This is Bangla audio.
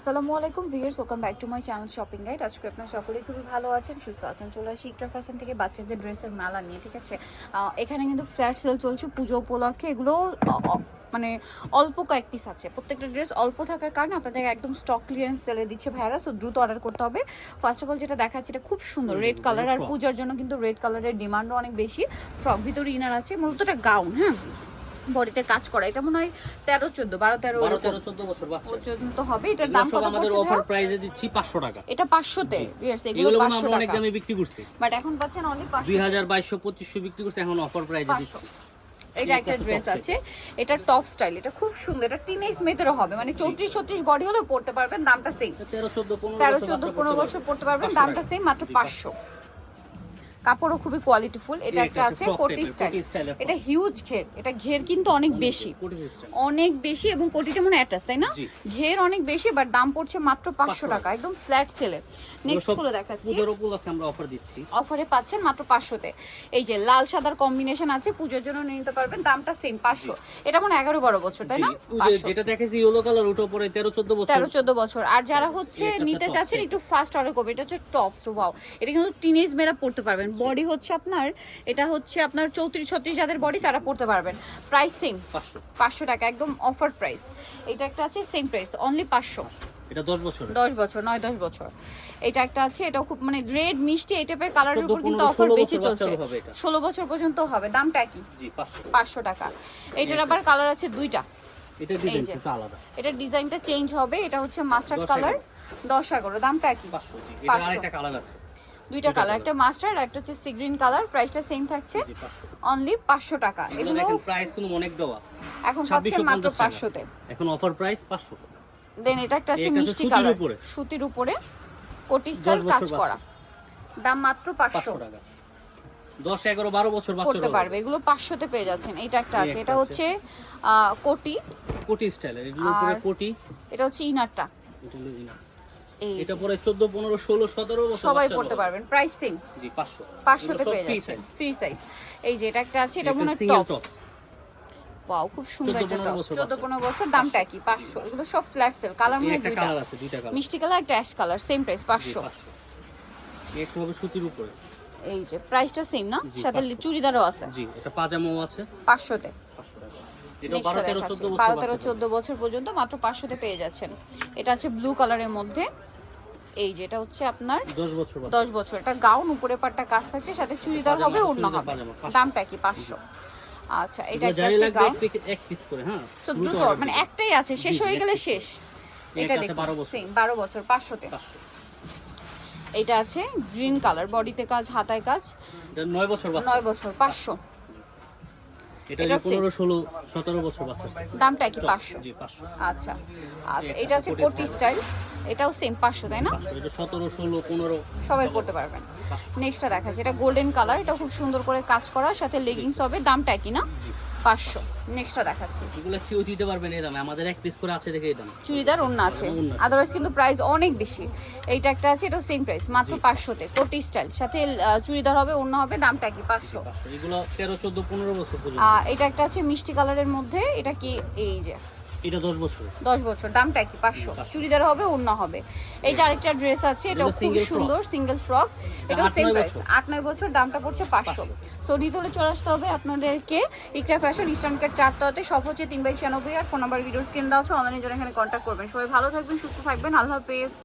আসসালামু আলাইকুম viewers, welcome back to my channel shopping guide. আজকে আপনারা সকলেই খুবই ভালো আছেন, সুস্থ আছেন। চলে আসি ইকরা ফ্যাশন থেকে বাচ্চাদের ড্রেসের মেলা নিয়ে। ঠিক আছে, এখানে কিন্তু ফ্ল্যাট সেল চলছে পুজো উপলক্ষে। এগুলো মানে অল্প কয়েক পিস আছে, প্রত্যেকটা ড্রেস অল্প থাকার কারণে আপনাদের একদম স্টক ক্লিয়ারেন্স সেলে দিচ্ছে ভাইয়ারা। সো দ্রুত অর্ডার করতে হবে। ফার্স্ট অফ অল যেটা দেখাচ্ছে এটা খুব সুন্দর রেড কালার, আর পূজার জন্য কিন্তু রেড কালারের ডিমান্ডও অনেক বেশি। ফ্রক ভিতরে ইনার আছে, মূলত এটা গাউন। হ্যাঁ, বডিতে কাজ করা। এটা মনে হয় 13-14 বছর পর্যন্ত হবে। এটার দাম কত পড়ছে? অফার প্রাইসে দিচ্ছি 500 টাকা। এটা 500 তে। ভিউয়ার্স, এগুলো 500 টাকা। অনেক দামে বিক্রি করছি, বাট এখন পাচ্ছেন অনলি 500। 2200-2500 বিক্রি করছে, এখন অফার প্রাইসে দিচ্ছি। এটা একটা ড্রেস আছে, এটা টপ স্টাইল, এটা খুব সুন্দর। এটা টিনেজ মেয়েদেরও হবে, মানে 34-36 বডি হলেও পড়তে পারবেন। দামটা সেম, 13-14-15 বছর পড়তে পারবেন। দামটা সেম, মাত্র 500। কাপড়ও খুবই কোয়ালিটিফুল। এটা একটা আছে কোটি স্টাইল, এটা হিউজ ঘের। এটা ঘের কিন্তু অনেক বেশি, অনেক বেশি, এবং কোটিটা মনে অ্যাটাচ, তাই না? ঘের অনেক বেশি, বাট দাম পড়ছে মাত্র 500 টাকা, একদম ফ্ল্যাট সেলে। নেক্সট গুলো দেখাচ্ছি, পূজার উপলক্ষে আমরা অফার দিচ্ছি। অফারে পাচ্ছেন মাত্র 500 তে। এই যে লাল সাদার কম্বিনেশন আছে, পূজার জন্য নিতে পারবেন। দামটা সেম 500। এটা মনে 11-12 বছর, তাই না? যেটা দেখেছি ইয়েলো কালার, ওটা পরে 13-14 বছর। 13-14 বছর। আর যারা হচ্ছে নিতে চাচ্ছেন একটু ফাস্ট অর্ডার করবে, এটা হচ্ছে টপস। ওয়াও, এটা কিন্তু টিনেজ মেয়েরা পড়তে পারবেন। বডি হচ্ছে আপনার, এটা হচ্ছে আপনার 34-36 যাদের বডি তারা পড়তে পারবেন। প্রাইস সেম 500 টাকা, একদম অফার প্রাইস। এটা একটা আছে সেম প্রাইস, অনলি 500। এটা 10 বছর, 9-10 বছর। এটা একটা আছে, এটাও খুব মানে রেড মিষ্টি এই টাইপের কালারের উপর কিন্তু অফার বেশি চলছে। 16 বছর পর্যন্ত হবে। দামটা কি? জি 500 টাকা। এটার আবার কালার আছে দুইটা। এটা ডিজাইনটা আলাদা, এটা ডিজাইনটা চেঞ্জ হবে। এটা হচ্ছে মাস্টার্ড কালার, 10-11। দামটা কি? 500। এটা আরেকটা কালার আছে, দুইটা কালার, একটা মাস্টার্ড আর একটা হচ্ছে সি গ্রিন কালার। প্রাইসটা সেম থাকছে, অনলি 500 টাকা। এগুলো দেখেন প্রাইস কোনো অনেক দেওয়া, এখন পাচ্ছেন মাত্র 500 তে। এখন অফার প্রাইস 500। দেন এটা একটা আছে মিষ্টি কালার, সুতির উপরে কোটি স্টাইল কাজ করা। দাম মাত্র 500 টাকা। 10-11-12 বছর বাচ্চা করতে পারবে। এগুলো 500 তে পেয়ে যাচ্ছেন। এটা একটা আছে, এটা হচ্ছে কোটি স্টাইলের, এগুলো উপরে কোটি। এটা হচ্ছে ইনারটা, এটা পরে 14-15-16-17 বছর সবাই পড়তে পারবেন। প্রাইস সেম, জি 500। 500 তে পেয়ে যাচ্ছেন, ফ্রি সাইজ। এই যে এটা একটা আছে, এটা মনে হয় টপস। ওয়াও, খুব সুন্দর একটা টপ, 14-15 বছর। দামটা কি? 500। এগুলো সব ফ্ল্যাট সেল। কালার মনে হয় দুইটা, মিষ্টি কালার একটা অ্যাশ কালার। Same price 500। একটা হবে সুতির উপরে। এই যে প্রাইসটা সেম না, সাথে চুড়িদারও আছে। জি, এটা পাজামাও আছে 500 তে। 500 টাকা। এটা 12-13-14 বছর পর্যন্ত মাত্র 500 তে পেয়ে যাচ্ছেন। এটা আছে ব্লু কালারের মধ্যে। এই যে এটা হচ্ছে আপনার 10 বছর। এটা গাউন, উপরে পাটটা কাজ থাকছে, সাথে চুড়িদার হবে, ওড়না হবে। দামটা কি? 500। আচ্ছা, এটা একটা আছে গাউন, এক পিস করে। হ্যাঁ, সো দ্রুত, মানে একটাই আছে, শেষ হয়ে গেলে শেষ। এটা দেখুন সেম 12 বছর, 500 তে। এটা আছে গ্রিন কালার, বডিতে কাজ, হাতায় কাজ। এটা 9 বছর বাচ্চা, 9 বছর, 500। এটা 15-16-17 বছর বাচ্চা। দামটা কি? 500। জি 500। আচ্ছা আচ্ছা, এটা আছে কোটি স্টাইল, এটাও সেম 500, তাই না? এটা 17-16-15 সবাই পড়তে পারবেন। নেক্সটটা দেখাচ্ছি, এটা গোল্ডেন কালার, এটা খুব সুন্দর করে কাজ করা, সাথে লেগিংস হবে। দামটা কি না? 500। নেক্সটটা দেখাচ্ছি, এগুলো কেউ দিতে পারবে না এই দামে, আমাদের এক পিস করে আছে দেখে এই দাম। চুড়িদার ওড়না আছে, আদারওয়াইজ কিন্তু প্রাইস অনেক বেশি। এইটা একটা আছে, এটাও সেম প্রাইস, মাত্র 500 তে। কোটি স্টাইল, সাথে চুড়িদার হবে, ওড়না হবে। দামটা কি? 500। এগুলো 13-14-15 বছর পর্যন্ত। এটা একটা আছে মিষ্টি কালারের মধ্যে, এটা কি? এই যে এটা 10 বছর। 10 বছর। দামটা কি? 500। চুড়িদার হবে, ওড়না হবে। এইটা আরেকটা ড্রেস আছে, এটাও খুব সুন্দর, সিঙ্গেল ফ্রক। এটাও সেম প্রাইস, 8-9 বছর। দামটা পড়ছে 500। সো নিতে চলে আসতে হবে আপনাদেরকে ইকরা ফ্যাশন, ইস্টার্ন গেট 4 তলাতে। সব হচ্ছে 3/96, আর ফোন নাম্বার ভিডিও স্ক্রিন দেওয়া আছে। অনলাইনে জন্য এখানে কন্ট্যাক্ট করবেন। সবাই ভালো থাকবেন, সুস্থ থাকবেন। আল্লাহ হাফেজ।